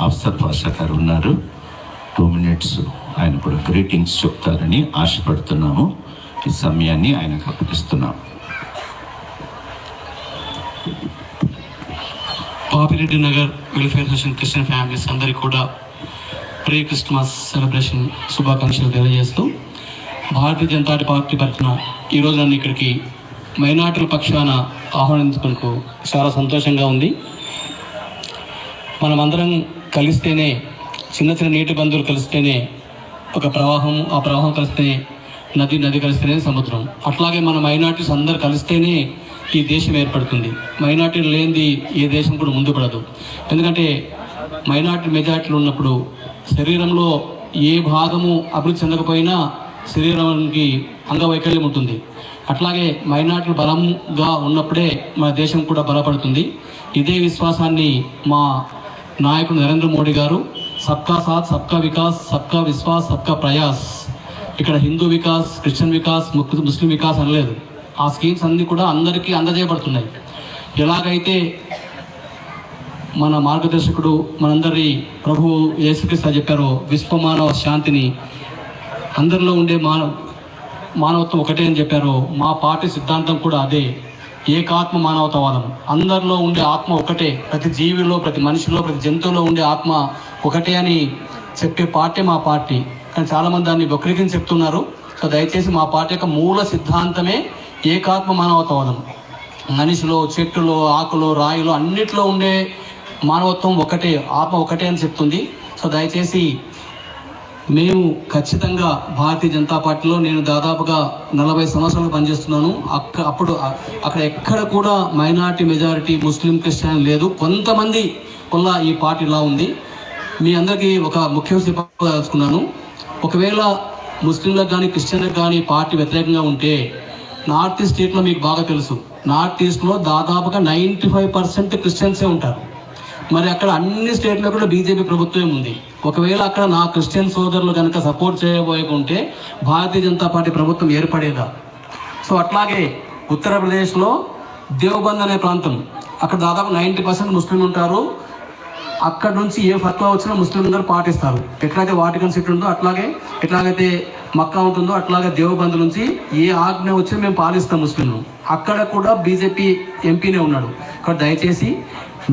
అఫ్సర్ పాషా గారు ఉన్నారు. 2 minutes ఆయన కూడా గ్రీటింగ్స్ చెప్తారని ఆశపడుతున్నాము. ఈ సమయాన్ని ఆయనకు అప్పగిస్తున్నాము. Papireddy Nagar welfare association Christian families అందరికీ కూడా ప్రీ క్రిస్మస్ సెలబ్రేషన్ శుభాకాంక్షలు తెలియజేస్తూ, భారతీయ జనతా పార్టీ తరఫున ఈరోజు నన్ను ఇక్కడికి మైనార్టీల పక్షాన ఆహ్వానించుకుంటూ చాలా సంతోషంగా ఉంది. మనమందరం కలిస్తేనే, చిన్న చిన్న నీటి బంధువులు కలిస్తేనే ఒక ప్రవాహం, ఆ ప్రవాహం కలిస్తే నది కలిస్తేనే సముద్రం. అట్లాగే మన మైనార్టీస్ అందరు కలిస్తేనే ఈ దేశం ఏర్పడుతుంది. మైనార్టీలు లేనిది ఏ దేశం కూడా ముందు పడదు. ఎందుకంటే మైనార్టీ మెజార్టీలు ఉన్నప్పుడు శరీరంలో ఏ భాగము అభివృద్ధి చెందకపోయినా శరీరానికి అంగవైకల్యం ఉంటుంది. అట్లాగే మైనార్టీలు బలంగా ఉన్నప్పుడే మన దేశం కూడా బలపడుతుంది. ఇదే విశ్వాసాన్ని మా నాయకుడు నరేంద్ర మోడీ గారు సబ్కా సాత్, సబ్కా వికాస్, సబ్కా విశ్వాస్, సబ్కా ప్రయాస్, ఇక్కడ హిందూ వికాస్, క్రిస్టియన్ వికాస్, ముస్లిం వికాస్ అనలేదు. ఆ స్కీమ్స్ అన్నీ కూడా అందరికీ అందజేయబడుతున్నాయి. ఎలాగైతే మన మార్గదర్శకుడు మనందరి ప్రభు యేసుక్రీస్తు చెప్పారో, విశ్వమానవ శాంతిని, అందరిలో ఉండే మానవత్వం ఒకటే అని చెప్పారో, మా పార్టీ సిద్ధాంతం కూడా అదే. ఏకాత్మ మానవతావాదం. అందరిలో ఉండే ఆత్మ ఒకటే. ప్రతి జీవిలో, ప్రతి మనిషిలో, ప్రతి జంతువులో ఉండే ఆత్మ ఒకటే అని చెప్పే పార్టీ మా పార్టీ. కానీ చాలామంది దాన్ని వక్రీకరించి చెప్తున్నారు. సో దయచేసి మా పార్టీ యొక్క మూల సిద్ధాంతమే ఏకాత్మ మానవతావాదం. మనిషిలో, చెట్టులో, ఆకులో, రాయిలో అన్నిట్లో ఉండే మానవత్వం ఒకటే, ఆత్మ ఒకటే అని చెప్తుంది. సో దయచేసి మేము ఖచ్చితంగా భారతీయ జనతా పార్టీలో నేను దాదాపుగా 40 సంవత్సరాలు పనిచేస్తున్నాను. అక్కడ ఎక్కడ కూడా మైనారిటీ మెజారిటీ ముస్లిం క్రిస్టియన్ లేదు. కొంతమంది వల్ల ఈ పార్టీ ఇలా ఉంది. మీ అందరికీ ఒక ముఖ్య చెప్పదలుచుకున్నాను. ఒకవేళ ముస్లింలకు కానీ క్రిస్టియన్లకు కానీ పార్టీ వ్యతిరేకంగా ఉంటే, నార్త్ ఈస్ట్ స్టేట్లో మీకు బాగా తెలుసు, నార్త్ ఈస్ట్లో దాదాపుగా 95% క్రిస్టియన్సే ఉంటారు. మరి అక్కడ అన్ని స్టేట్లో కూడా బీజేపీ ప్రభుత్వం ఉంది. ఒకవేళ అక్కడ నా క్రిస్టియన్ సోదరులు కనుక సపోర్ట్ చేయబోయకుంటే భారతీయ జనతా పార్టీ ప్రభుత్వం ఏర్పడేదా? సో అట్లాగే ఉత్తరప్రదేశ్లో దేవబంద్ అనే ప్రాంతం, అక్కడ దాదాపు 90% ముస్లింలు ఉంటారు. అక్కడ నుంచి ఏ ఫత్వా వచ్చినా ముస్లింలు అందరూ పాటిస్తారు. ఎట్లయితే వాటికన్ సిటీ ఉందో అట్లాగే, ఎట్లాగైతే మక్కా ఉంటుందో అట్లాగే దేవబంద్ నుంచి ఏ ఆజ్ఞ వచ్చినా మేము పాలిస్తాం ముస్లింలు. అక్కడ కూడా బీజేపీ ఎంపీనే ఉన్నాడు. కాబట్టి దయచేసి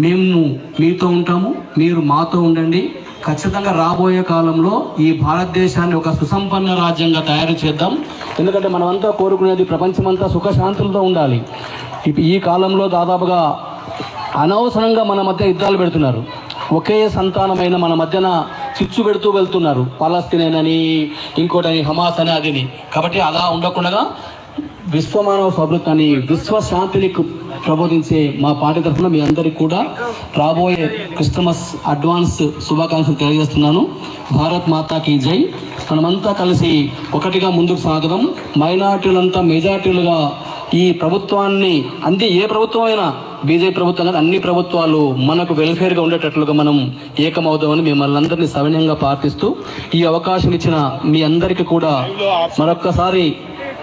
మేము మీతో ఉంటాము, మీరు మాతో ఉండండి. ఖచ్చితంగా రాబోయే కాలంలో ఈ భారతదేశాన్ని ఒక సుసంపన్న రాజ్యంగా తయారు చేద్దాం. ఎందుకంటే మనమంతా కోరుకునేది ప్రపంచమంతా సుఖశాంతులతో ఉండాలి. ఈ కాలంలో దాదాపుగా అనవసరంగా మన మధ్య యుద్ధాలు పెడుతున్నారు. ఒకే సంతానమైన మన మధ్యన చిచ్చు పెడుతూ వెళ్తున్నారు. పాలస్తీన్ అని, ఇంకోటని, హమాస్ అని, అదిని. కాబట్టి అలా ఉండకుండా విశ్వమానవ సౌభృత్వాన్ని, విశ్వశాంతిని ప్రబోధించే మా పార్టీ తరఫున మీ అందరికీ కూడా రాబోయే క్రిస్మస్ అడ్వాన్స్ శుభాకాంక్షలు తెలియజేస్తున్నాను. భారత్ మాతాకి జై. మనమంతా కలిసి ఒకటిగా ముందుకు సాగడం. మైనార్టీలంతా మెజార్టీలుగా ఈ ప్రభుత్వాన్ని, అంటే ఏ ప్రభుత్వం అయినా, బీజేపీ ప్రభుత్వం కాదు, అన్ని ప్రభుత్వాలు మనకు వెల్ఫేర్గా ఉండేటట్లుగా మనం ఏకమవుదామని మిమ్మల్ని అందరినీ సవినయంగా ప్రార్థిస్తూ, ఈ అవకాశం ఇచ్చిన మీ అందరికీ కూడా మరొక్కసారి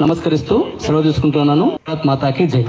నమస్కరిస్తూ సెలవు తీసుకుంటున్నాను. భారత్ మాతాకి జై.